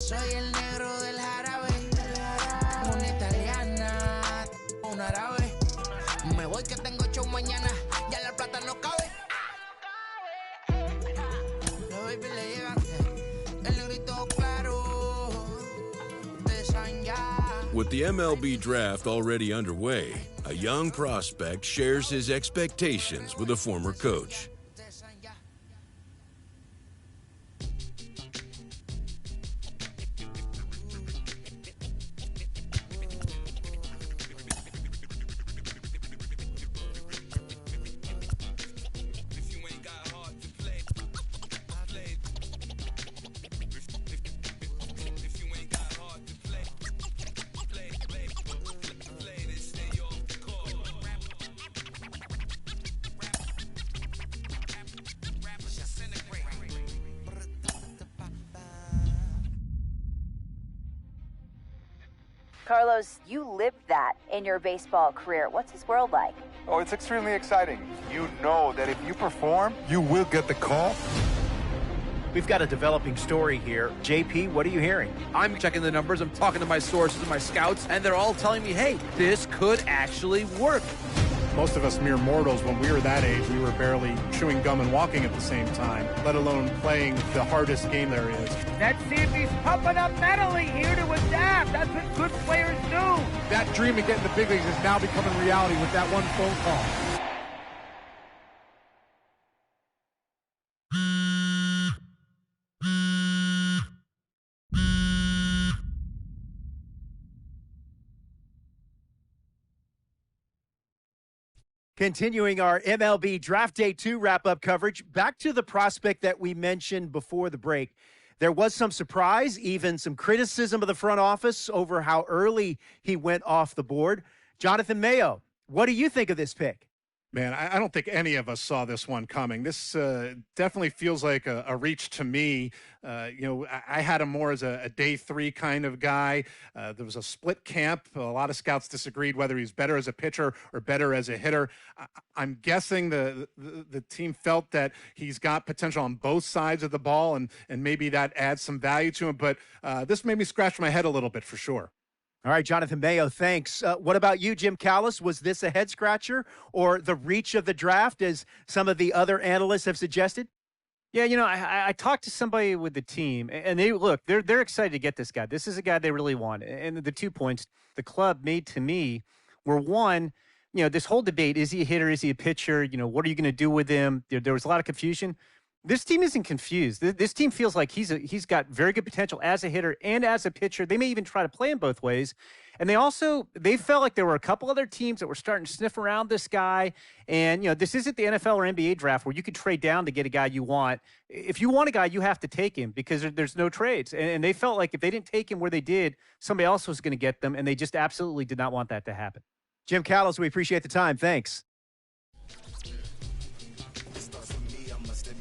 Soy el negro del jarabe, una italiana, un árabe. Me voy que tengo show mañana, ya la plata no cabe. Los baby le llegan, el negrito claro, de Sanya. With the MLB draft already underway, a young prospect shares his expectations with a former coach. Carlos, you lived that in your baseball career. What's his world like? Oh, it's extremely exciting. You know that if you perform, you will get the call. We've got a developing story here. JP, what are you hearing? I'm checking the numbers. I'm talking to my sources and my scouts, and they're all telling me, hey, this could actually work. Most of us mere mortals, when we were that age, we were barely chewing gum and walking at the same time, let alone playing the hardest game there is. Let's see if he's pumping up mentally here to adapt. That's what good players do. That dream of getting the big leagues is now becoming reality with that one phone call. Continuing our MLB Draft Day 2 wrap-up coverage, back to the prospect that we mentioned before the break. There was some surprise, even some criticism of the front office over how early he went off the board. Jonathan Mayo, what do you think of this pick? Man, I don't think any of us saw this one coming. This definitely feels like a reach to me. I had him more as a day 3 kind of guy. There was a split camp. A lot of scouts disagreed whether he's better as a pitcher or better as a hitter. I'm guessing the team felt that he's got potential on both sides of the ball, and maybe that adds some value to him. But this made me scratch my head a little bit for sure. All right, Jonathan Mayo, thanks. What about you, Jim Callis? Was this a head-scratcher or the reach of the draft, as some of the other analysts have suggested? Yeah, I talked to somebody with the team, and they're excited to get this guy. This is a guy they really want. And the 2 points the club made to me were, one, this whole debate, is he a hitter, is he a pitcher? What are you going to do with him? There was a lot of confusion. This team isn't confused. This team feels like he's got very good potential as a hitter and as a pitcher. They may even try to play him both ways. And they felt like there were a couple other teams that were starting to sniff around this guy. And, this isn't the NFL or NBA draft where you could trade down to get a guy you want. If you want a guy, you have to take him because there's no trades. And they felt like if they didn't take him where they did, somebody else was going to get them. And they just absolutely did not want that to happen. Jim Callis, we appreciate the time. Thanks.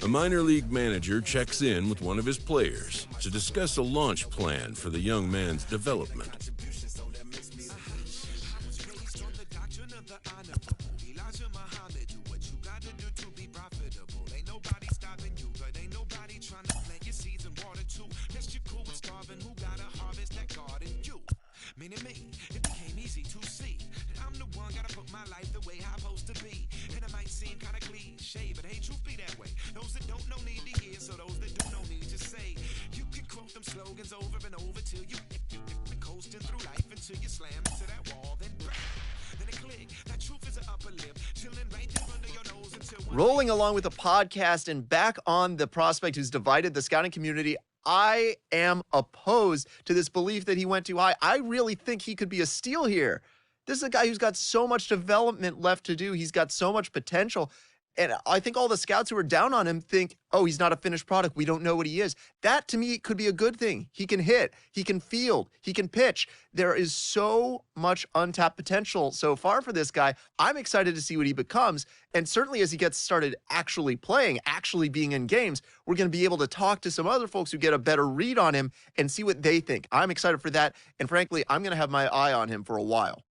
A minor league manager checks in with one of his players to discuss a launch plan for the young man's development. Rolling along with the podcast and back on the prospect who's divided the scouting community, I am opposed to this belief that he went too high. I really think he could be a steal here. This is a guy who's got so much development left to do. He's got so much potential. And I think all the scouts who are down on him think, oh, he's not a finished product. We don't know what he is. That, to me, could be a good thing. He can hit. He can field. He can pitch. There is so much untapped potential so far for this guy. I'm excited to see what he becomes. And certainly as he gets started actually playing, actually being in games, we're going to be able to talk to some other folks who get a better read on him and see what they think. I'm excited for that. And frankly, I'm going to have my eye on him for a while.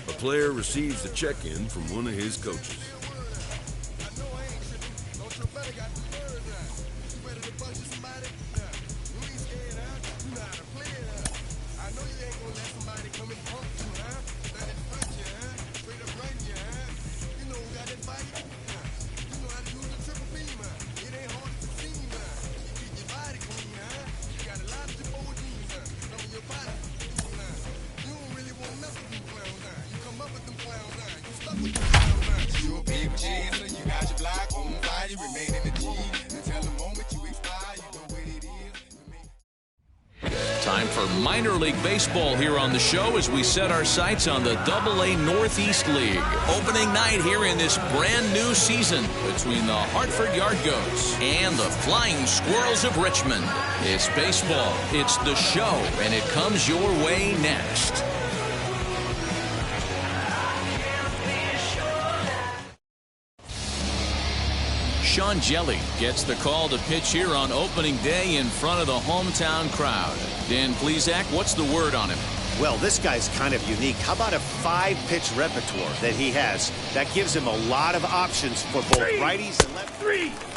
A player receives a check-in from one of his coaches. Time for minor league baseball here on the show as we set our sights on the AA Northeast League. Opening night here in this brand new season between the Hartford Yard Goats and the Flying Squirrels of Richmond. It's baseball, it's the show, and it comes your way next. Sean Jelly gets the call to pitch here on opening day in front of the hometown crowd. Dan Plesac, what's the word on him? Well, this guy's kind of unique. How about a 5-pitch repertoire that he has? That gives him a lot of options for both righties and lefties.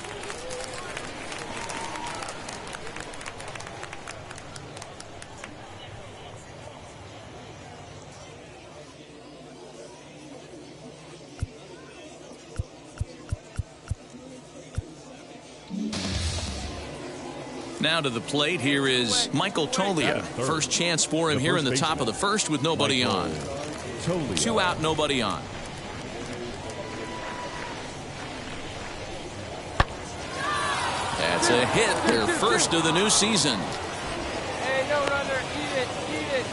Now to the plate, here is Michael Tolia. First chance for him here in the top of the first with nobody on. 2 out, nobody on. That's a hit, their first of the new season. Hey, no runner, eat it.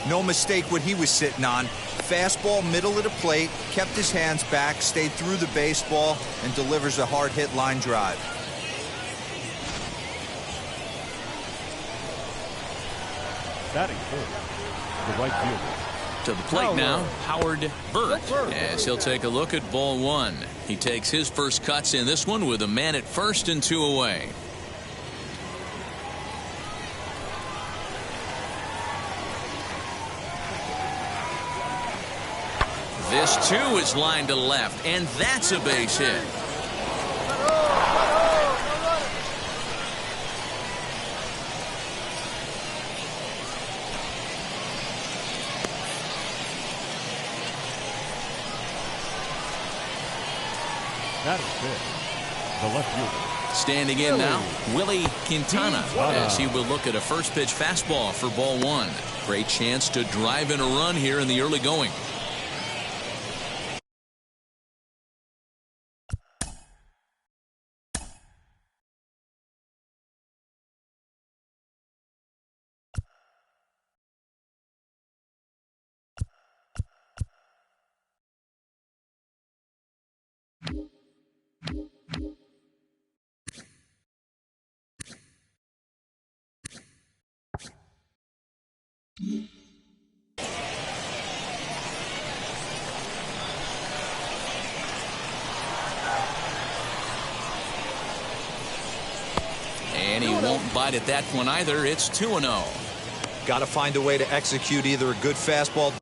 No mistake what he was sitting on. Fastball, middle of the plate, kept his hands back, stayed through the baseball, and delivers a hard hit line drive. Batting first, the right fielder, To the plate now, Howard Burt, as he'll take a look at ball one. He takes his first cuts in this one with a man at first and 2 away. This too is lined to left, and that's a base hit. That is it. The left fielder. Standing in now, Willie Quintana, as he will look at a first pitch fastball for ball one. Great chance to drive in a run here in the early going. And he won't bite at that one either. It's 2-0. Got to find a way to execute either a good fastball.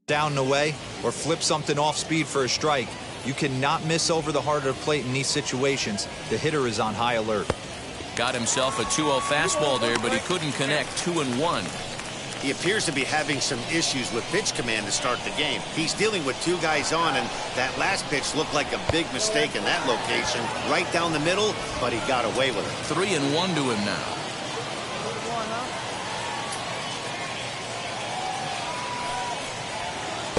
Down and away or flip something off speed for a strike. You cannot miss over the heart of the plate in these situations. The hitter is on high alert. Got himself a 2-0 fastball there, but he couldn't connect. 2-1. He appears to be having some issues with pitch command to start the game. He's dealing with two guys on, and that last pitch looked like a big mistake in that location. Right down the middle, but he got away with it. 3-1 to him now.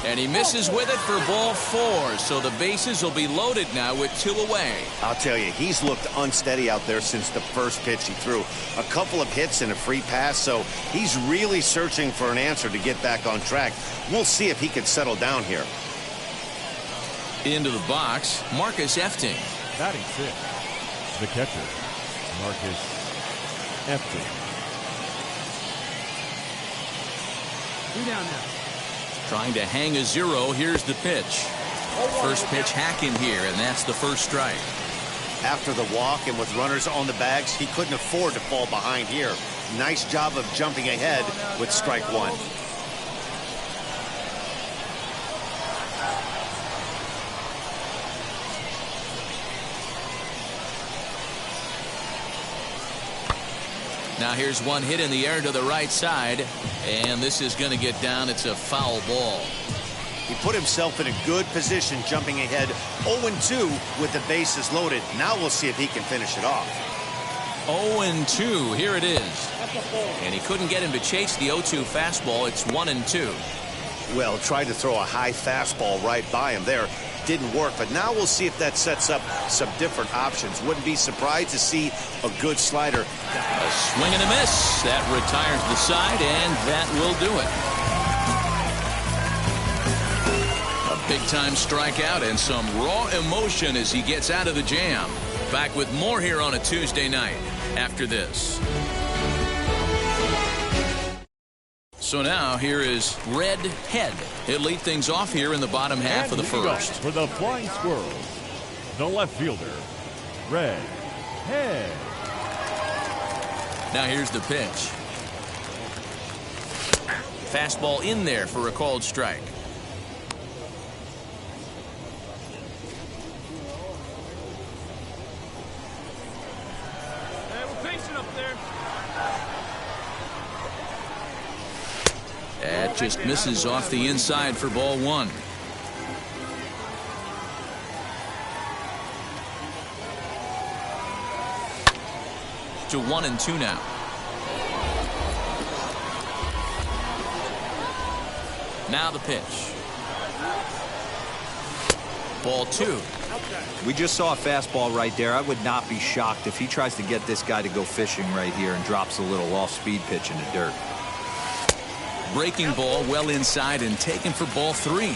And he misses with it for ball 4, so the bases will be loaded now with 2 away. I'll tell you, he's looked unsteady out there since the first pitch he threw. A couple of hits and a free pass, so he's really searching for an answer to get back on track. We'll see if he can settle down here. Into the box, Marcus Efting. Batting 6, the catcher, Marcus Efting. 2 down now. Trying to hang a 0. Here's the pitch. First pitch hack in here, and that's the first strike. After the walk and with runners on the bags, he couldn't afford to fall behind here. Nice job of jumping ahead with strike 1. Now here's one hit in the air to the right side, and this is going to get down. It's a foul ball. He put himself in a good position jumping ahead 0-2 with the bases loaded. Now we'll see if he can finish it off. 0-2. Here it is. And he couldn't get him to chase the 0-2 fastball. It's 1-2. Well, tried to throw a high fastball right by him there. Didn't work, but now we'll see if that sets up some different options. Wouldn't be surprised to see a good slider. A swing and a miss. That retires the side, and that will do it. A big-time strikeout and some raw emotion as he gets out of the jam. Back with more here on a Tuesday night after this. So now here is Red Head. He'll lead things off here in the bottom half of the first. For the Flying Squirrels, the left fielder, Red Head. Now here's the pitch. Fastball in there for a called strike. Hey, we're pacing up there. That just misses off the inside for ball one. To 1-2 now. Now the pitch. Ball two. We just saw a fastball right there. I would not be shocked if he tries to get this guy to go fishing right here and drops a little off-speed pitch in the dirt. Breaking ball well inside and taken for ball three.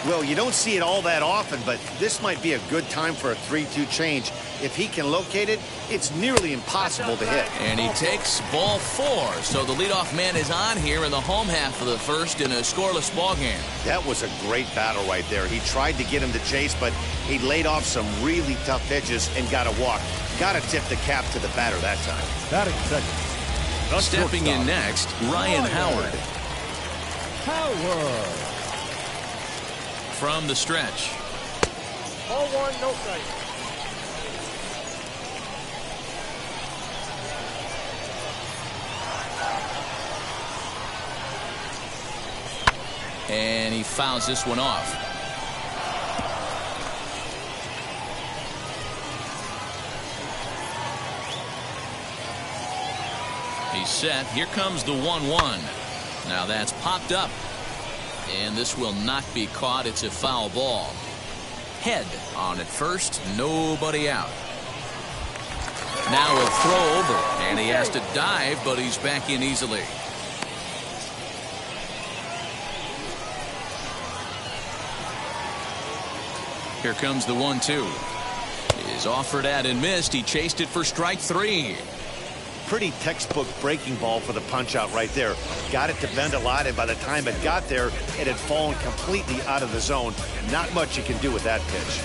Well, you don't see it all that often, but this might be a good time for a 3-2 change. If he can locate it, it's nearly impossible to hit. And he takes ball four. So the leadoff man is on here in the home half of the first in a scoreless ball game. That was a great battle right there. He tried to get him to chase, but he laid off some really tough pitches and got a walk. Got to tip the cap to the batter that time. Batting second. Stepping in next, Ryan Howard. From the stretch. Ball one, no strike. And he fouls this one off. He's set. Here comes the 1-1. Now that's popped up. And this will not be caught. It's a foul ball. Head on at first. Nobody out. Now a throw over. And he has to dive, but he's back in easily. Here comes the 1-2. Is offered at and missed. He chased it for strike three. Pretty textbook breaking ball for the punch out right there. Got it to bend a lot, and by the time it got there, it had fallen completely out of the zone. Not much you can do with that pitch.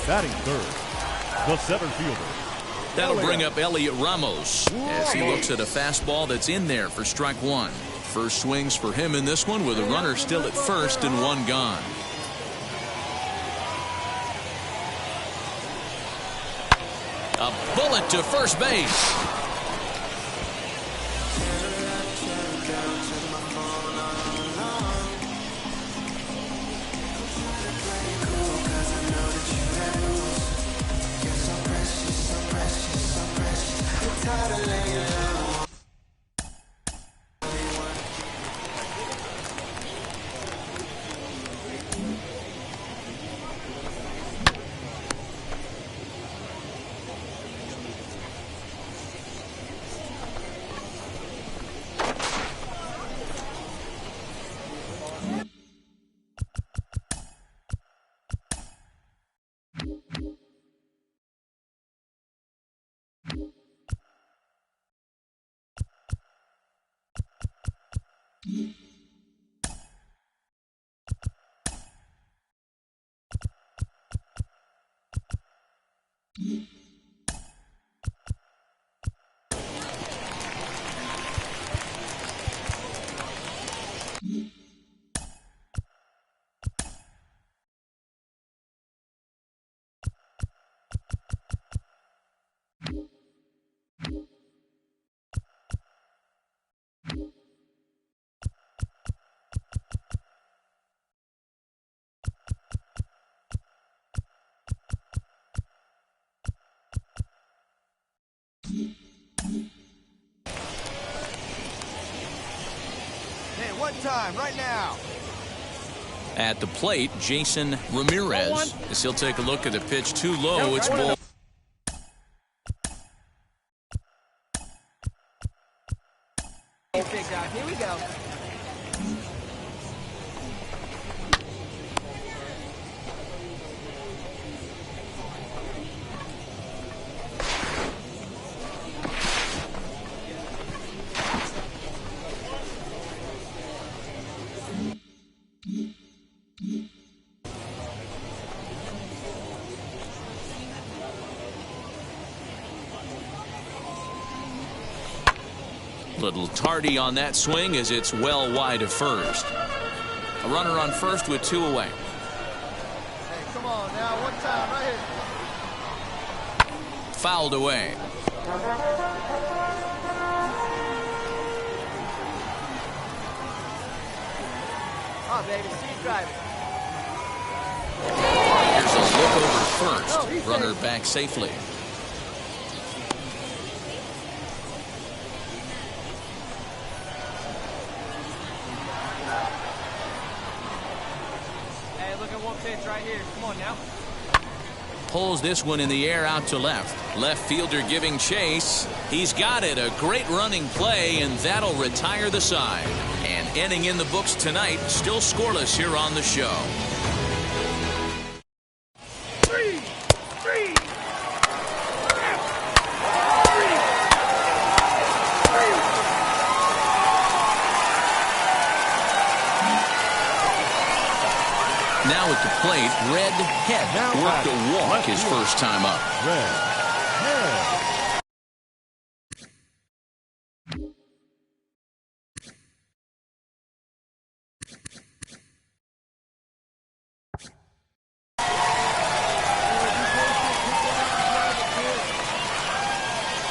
Batting third, the center fielder. That'll bring up Elliot Ramos as he looks at a fastball that's in there for strike one. First swings for him in this one with a runner still at first and one gone. A bullet to first base. Time right now. At the plate, Jason Ramirez, as he'll take a look at the pitch too low. It's ball. Little tardy on that swing as it's well wide of first. A runner on first with 2 away. Hey, come on now. One time, right here. Fouled away. Oh, baby, see driving. Here's a look over first. Runner back safely. Hey, look at one pitch right here. Come on now. Pulls this one in the air out to left. Left fielder giving chase. He's got it. A great running play, and that'll retire the side. And ending in the books tonight, still scoreless here on the show. Now at the plate, Red Head worked a walk his first time up. Red Head.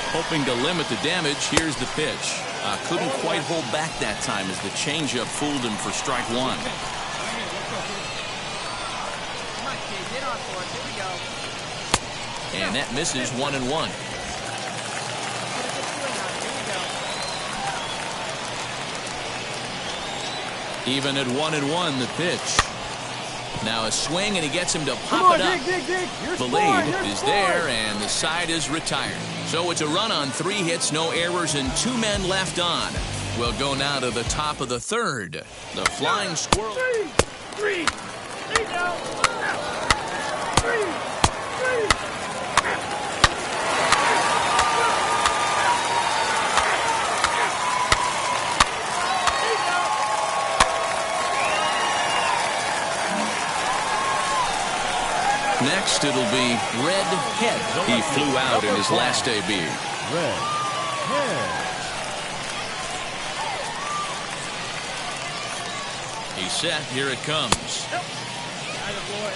Hoping to limit the damage, here's the pitch. Couldn't quite hold back that time as the changeup fooled him for strike 1. And that misses 1-1. Even at 1-1, the pitch. Now a swing, and he gets him to pop it up. The lead is there, and the side is retired. So it's a run on 3 hits, no errors, and 2 men left on. We'll go now to the top of the third. The flying squirrel. Three. Next, it'll be Red Head. He flew out in his last AB. Red Head. He's set. Here it comes. Attaboy.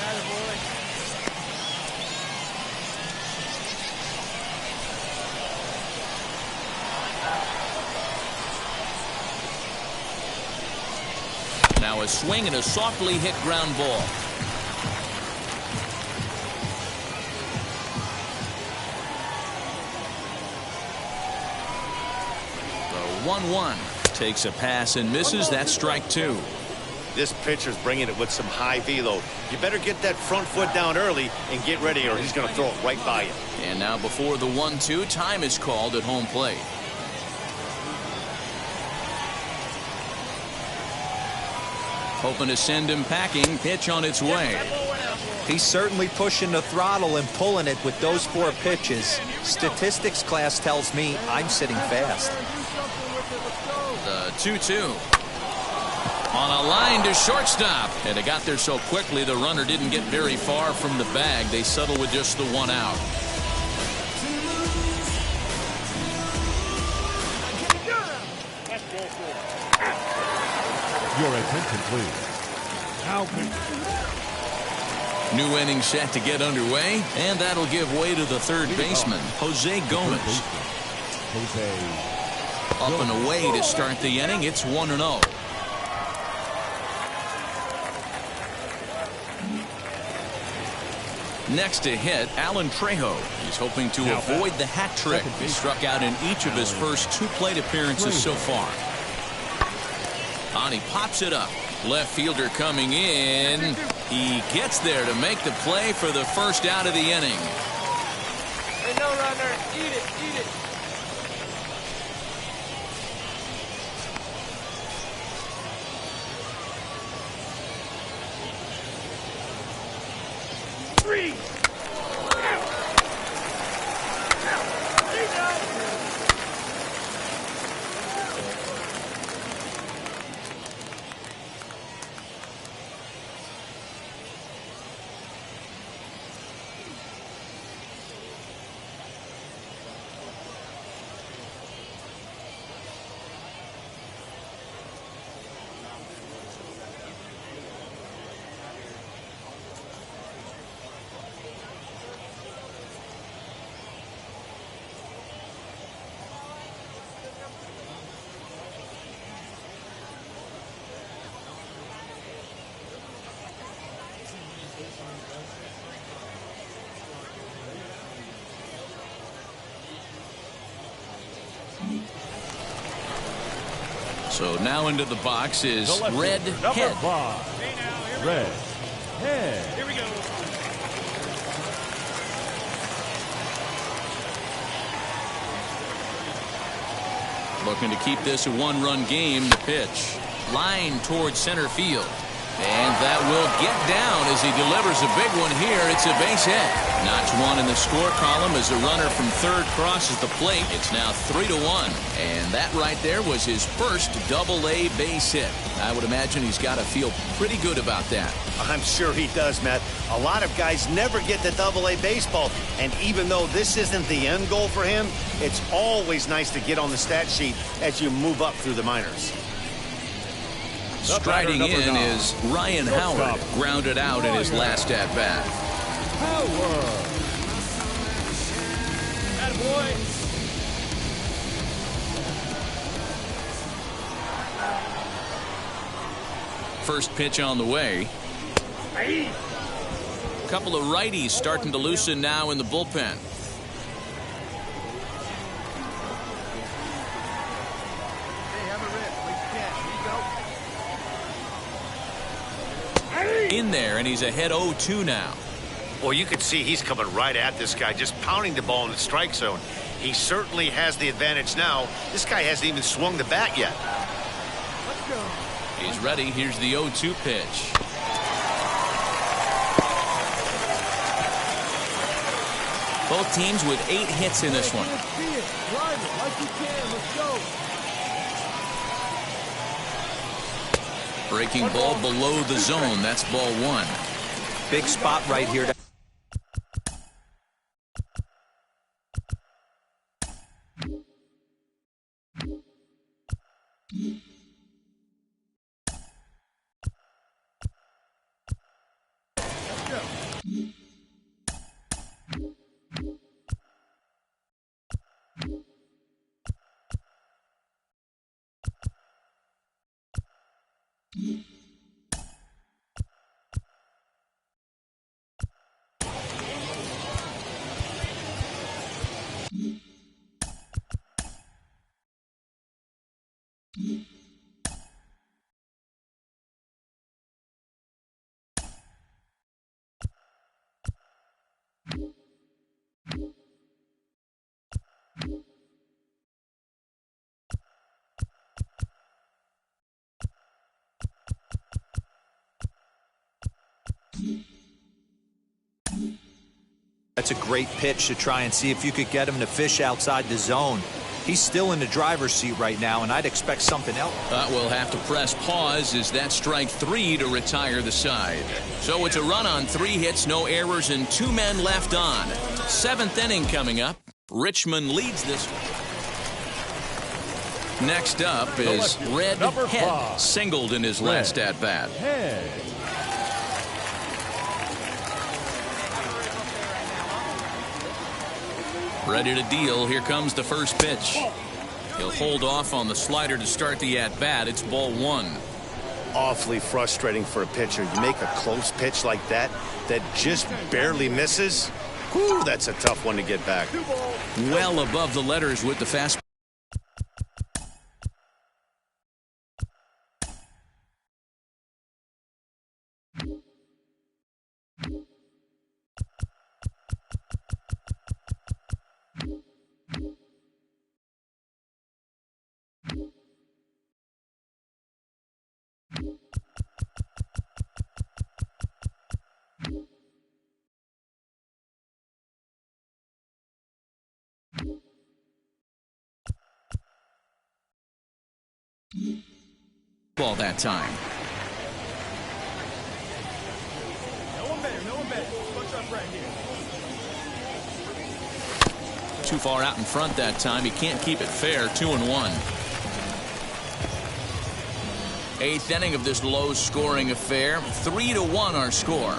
Now a swing and a softly hit ground ball. The 1-1 takes a pass and misses. That's strike 2. This pitcher's bringing it with some high velo. You better get that front foot down early and get ready, or he's going to throw it right by you. And now before the 1-2, time is called at home plate. Hoping to send him packing. Pitch on its way. He's certainly pushing the throttle and pulling it with those 4 pitches. Statistics class tells me I'm sitting fast. The 2-2. On a line to shortstop. And it got there so quickly the runner didn't get very far from the bag. They settle with just the 1 out. Your attention, please. Now, New inning set to get underway, and that'll give way to the third baseman, Jose Gomez. Up and away to start the inning. It's 1-0. Next to hit, Alan Trejo. He's hoping to avoid the hat trick. He struck out in each of his first 2 plate appearances so far. And he pops it up. Left fielder coming in. He gets there to make the play for the first out of the inning. Hey, no runner. Eat it. Three. So now into the box is The left Red fielder, number Head. 5, Red Head. Here we go. Looking to keep this a one-run game. The pitch. Line towards center field. And that will get down as he delivers a big one here. It's a base hit. Notch one in the score column as a runner from third crosses the plate. It's now 3-1. And that right there was his first Double-A base hit. I would imagine he's got to feel pretty good about that. I'm sure he does, Matt. A lot of guys never get to Double-A baseball. And even though this isn't the end goal for him, it's always nice to get on the stat sheet as you move up through the minors. Striding in is Ryan Howard, grounded out in his last at-bat. Howard. Attaboy. First pitch on the way. A couple of righties starting to loosen now in the bullpen. In there, and he's ahead 0-2 now. Well, you can see he's coming right at this guy, just pounding the ball in the strike zone. He certainly has the advantage now. This guy hasn't even swung the bat yet. Let's go. He's ready. Here's the 0-2 pitch. Both teams with 8 hits in this one. Drive it like you can. Let's go. Breaking ball below the zone. That's ball 1. Big spot right here. That's a great pitch to try and see if you could get him to fish outside the zone. He's still in the driver's seat right now, and I'd expect something else. We'll have to press pause as that strike 3 to retire the side. So it's a run on 3 hits, no errors, and 2 men left on. 7th inning coming up. Richmond leads this one. Next up is Red Head, singled in his last at-bat. Ready to deal. Here comes the first pitch. He'll hold off on the slider to start the at-bat. It's ball 1. Awfully frustrating for a pitcher. You make a close pitch like that just barely misses. Whew, that's a tough one to get back. Well above the letters with the fastball. Ball that time. No one better. Punch up right here. Too far out in front that time. He can't keep it fair. 2-1. 8th inning of this low-scoring affair. 3-1 our score.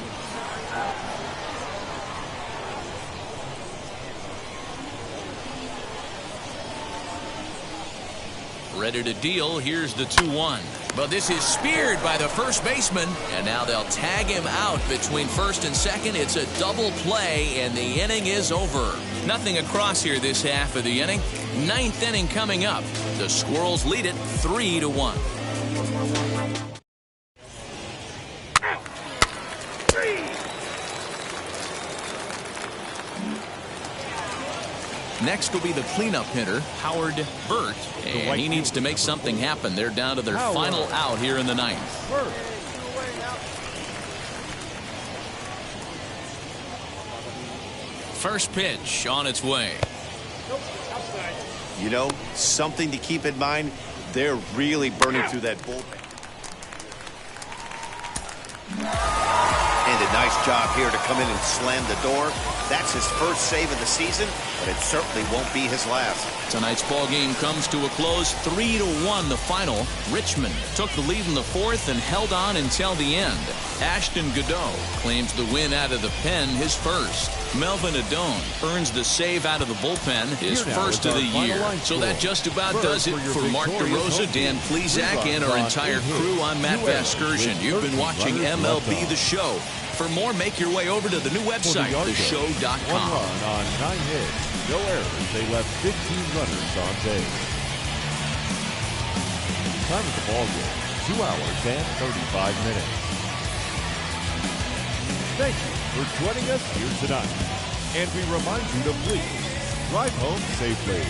Ready to deal. Here's the 2-1. But this is speared by the first baseman. And now they'll tag him out between first and second. It's a double play, and the inning is over. Nothing across here this half of the inning. Ninth inning coming up. The Squirrels lead it 3-1. Next will be the cleanup hitter, Howard Burt, and he needs to make something happen. They're down to their final out here in the ninth. First pitch on its way. You know, something to keep in mind, they're really burning through that bullpen. And a nice job here to come in and slam the door. That's his first save of the season, but it certainly won't be his last. Tonight's ball game comes to a close, 3-1 the final. Richmond took the lead in the fourth and held on until the end. Ashton Godot claims the win out of the pen, his first. Melvin Adone earns the save out of the bullpen, his first of the year. So that just about does it for Mark DeRosa, Dan Plezak, and our entire crew. I'm Matt Vasgersian. You've been watching MLB The Show. For more, make your way over to the new website, theshow.com. 1 run on 9 hits, no errors. They left 15 runners on base. Time of the ball game, 2 hours and 35 minutes. Thank you for joining us here tonight. And we remind you to please drive home safely.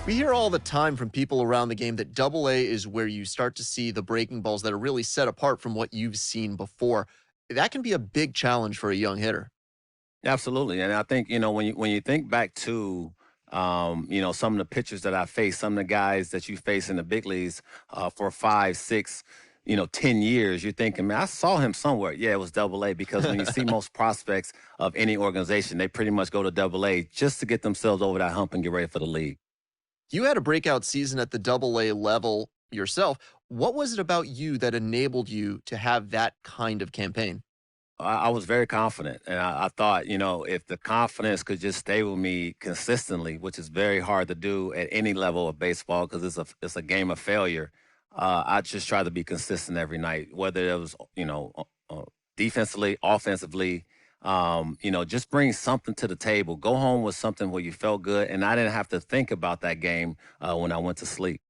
We hear all the time from people around the game that AA is where you start to see the breaking balls that are really set apart from what you've seen before. That can be a big challenge for a young hitter. Absolutely. And I think, when you think back to, some of the pitchers that I faced, some of the guys that you face in the big leagues for 5, 6, 10 years, you're thinking, man, I saw him somewhere. Yeah, it was AA, because when you see most prospects of any organization, they pretty much go to AA just to get themselves over that hump and get ready for the league. You had a breakout season at the AA level yourself. What was it about you that enabled you to have that kind of campaign? I was very confident, and I thought, if the confidence could just stay with me consistently, which is very hard to do at any level of baseball because it's a game of failure, I just try to be consistent every night, whether it was, defensively, offensively, just bring something to the table. Go home with something where you felt good, and I didn't have to think about that game when I went to sleep.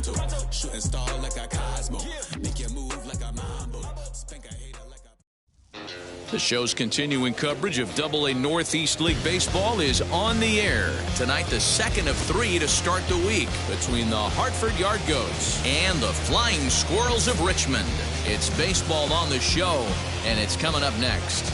pronto. Shooting star like a Cosmo. Make you move like a mambo. Spank a hater like a... The show's continuing coverage of AA Northeast League Baseball is on the air. Tonight, the second of 3 to start the week between the Hartford Yard Goats and the Flying Squirrels of Richmond. It's baseball on the show, and it's coming up next.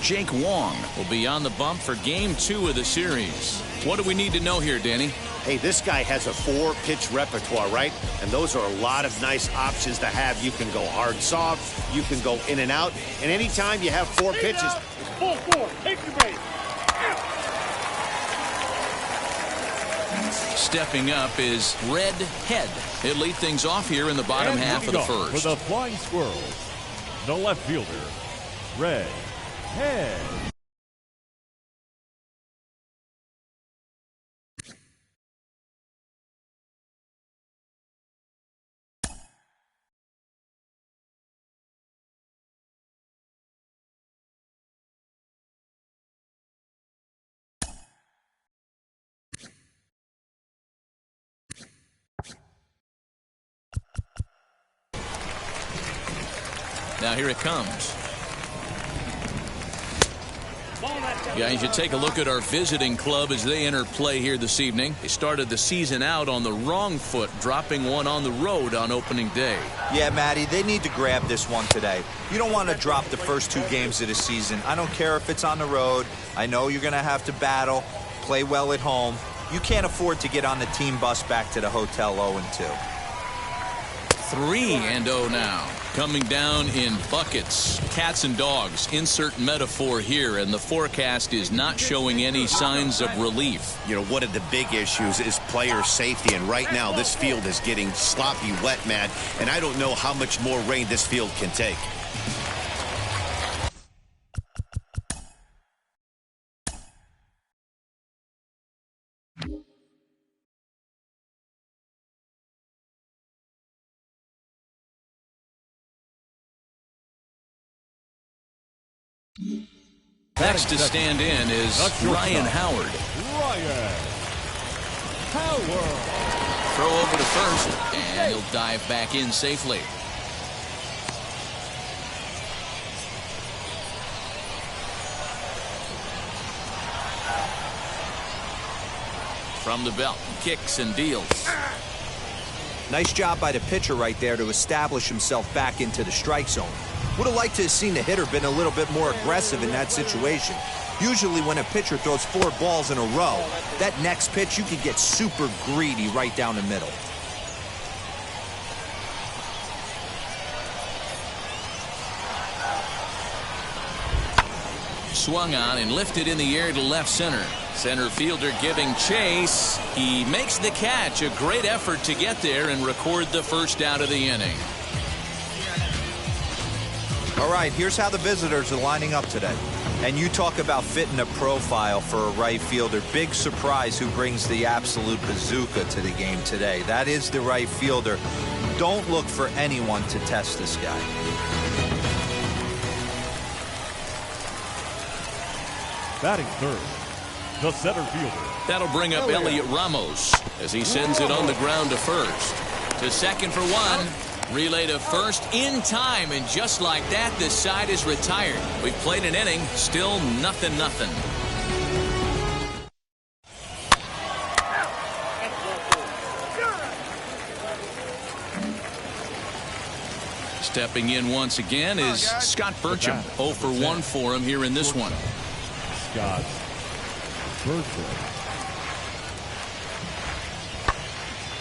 Jake Wong will be on the bump for Game 2 of the series. What do we need to know here, Danny? Hey, this guy has a 4-pitch repertoire, right? And those are a lot of nice options to have. You can go hard, soft. You can go in and out. And anytime you have 4 pitches... Full 4. Take your base. Stepping up is Red Head. He'll lead things off here in the bottom half of the first. For the Flying Squirrels, the left fielder, Red Head. Now here it comes. Yeah, you should take a look at our visiting club as they enter play here this evening. They started the season out on the wrong foot, dropping one on the road on opening day. Yeah, Matty, they need to grab this one today. You don't want to drop the first 2 games of the season. I don't care if it's on the road. I know you're going to have to battle, play well at home. You can't afford to get on the team bus back to the hotel 0-2. 3-0 now. Coming down in buckets. Cats and dogs. Insert metaphor here, and the forecast is not showing any signs of relief. You know, one of the big issues is player safety, and right now this field is getting sloppy wet, man, and I don't know how much more rain this field can take. Next to stand in is Ryan Howard. Ryan Howard. Throw over to first, and he'll dive back in safely. From the belt, kicks and deals. Nice job by the pitcher right there to establish himself back into the strike zone. Would have liked to have seen the hitter been a little bit more aggressive in that situation. Usually when a pitcher throws 4 balls in a row, that next pitch you could get super greedy right down the middle. Swung on and lifted in the air to left center. Center fielder giving chase. He makes the catch. A great effort to get there and record the first out of the inning. All right, here's how the visitors are lining up today. And you talk about fitting a profile for a right fielder. Big surprise who brings the absolute bazooka to the game today. That is the right fielder. Don't look for anyone to test this guy. Batting third, the center fielder. That'll bring up Elliot Ramos as he sends it on the ground to first. To second for one. Relay to first in time, and just like that, this side is retired. We've played an inning, still 0-0. Stepping in once again is Scott Burcham. 0 for 1 for him here in this one. Scott Burcham.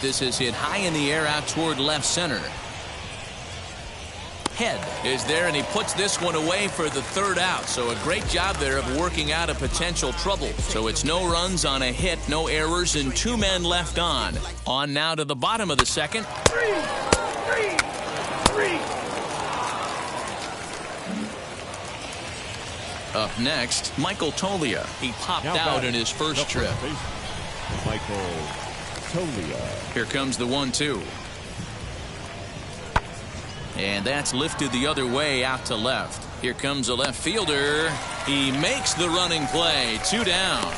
This is hit high in the air out toward left center. Head is there, and he puts this one away for the third out. So a great job there of working out a potential trouble. So it's no runs on a hit, no errors, and 2 men left on. On now to the bottom of the second. Three. Up next, Michael Tolia. He popped out in his first trip. Michael Tolia. Here comes the 1-2. And that's lifted the other way out to left. Here comes a left fielder. He makes the running play. 2 down.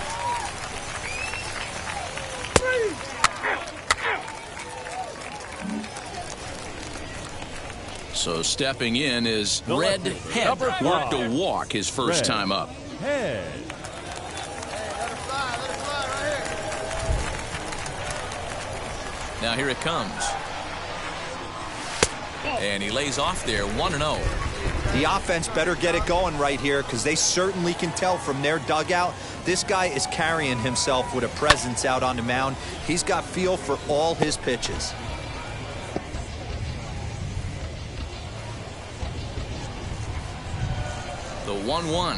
So stepping in is Red Head. Worked a walk his first time up. Head. Now here it comes. And he lays off there, 1-0. The offense better get it going right here because they certainly can tell from their dugout this guy is carrying himself with a presence out on the mound. He's got feel for all his pitches. The 1-1.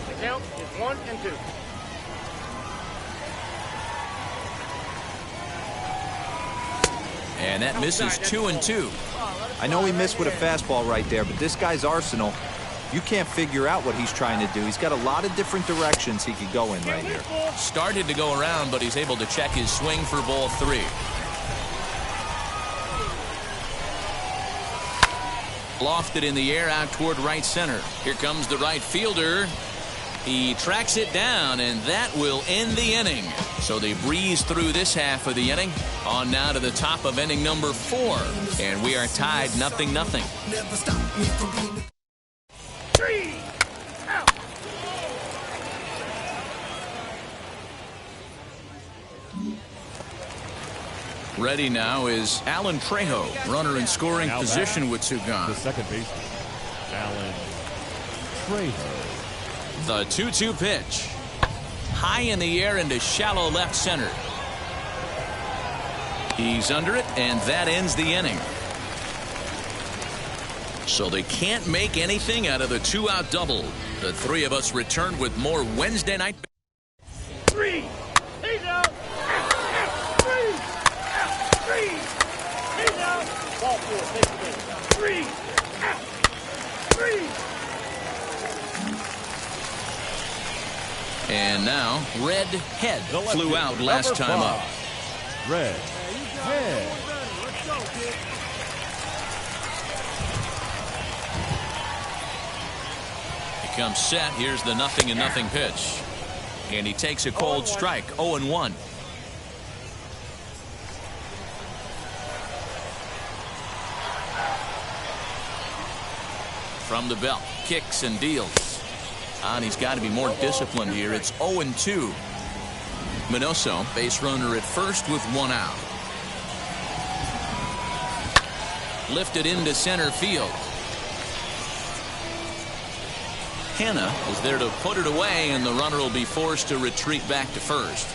The count is 1-2. And that misses 2-2. I know he missed with a fastball right there, but this guy's arsenal, you can't figure out what he's trying to do. He's got a lot of different directions he could go in right here. Started to go around, but he's able to check his swing for ball 3. Lofted in the air out toward right center. Here comes the right fielder. He tracks it down, and that will end the inning. So they breeze through this half of the inning. On now to the top of inning number 4. And we are tied 0-0. Never stop me from being 3 out. Ready now is Alan Trejo, runner in scoring Now position back, with two gone. The second baseman, Alan Trejo. The 2-2 pitch. High in the air into shallow left center. He's under it, and that ends the inning. So they can't make anything out of the 2-out double. The three of us return with more Wednesday night. 3. He's out. 3. 3. He's out. Ball 4. Take the base. 3. Out. 3. And now, Red Head flew out last time up. Red Head. Let's go, kid. He comes set. Here's the 0-0 pitch. And he takes a cold strike, 0-1. From the belt, kicks and deals. And he's got to be more disciplined here. It's 0-2. Minoso, base runner at first with 1 out. Lifted into center field. Hanna is there to put it away, and the runner will be forced to retreat back to first.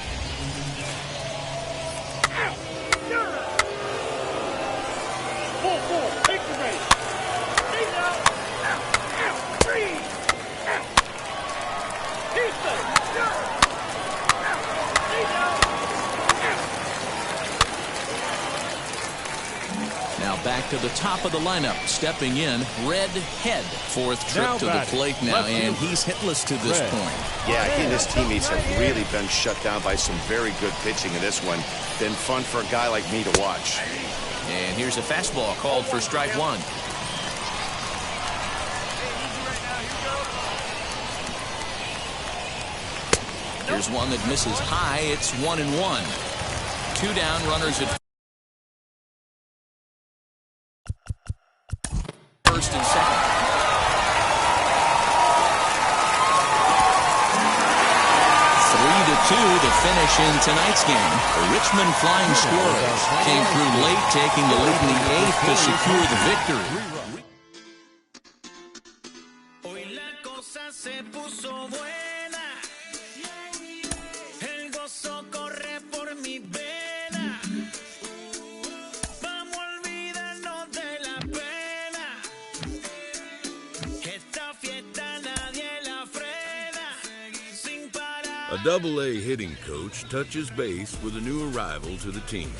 Now back to the top of the lineup. Stepping in, Red Head. Fourth trip Now to the batting, plate now, and he's hitless to this Red. point. Yeah, he and his teammates have really been shut down by some very good pitching in this one. Been fun for a guy like me to watch. And here's a fastball called for strike 1. Here's one that misses high. It's 1-1. 2 down, runners at first and second. To finish in tonight's game. The Richmond Flying Squirrels came through late, taking the lead in the 8th to secure the victory. A Double-A hitting coach touches base with a new arrival to the team.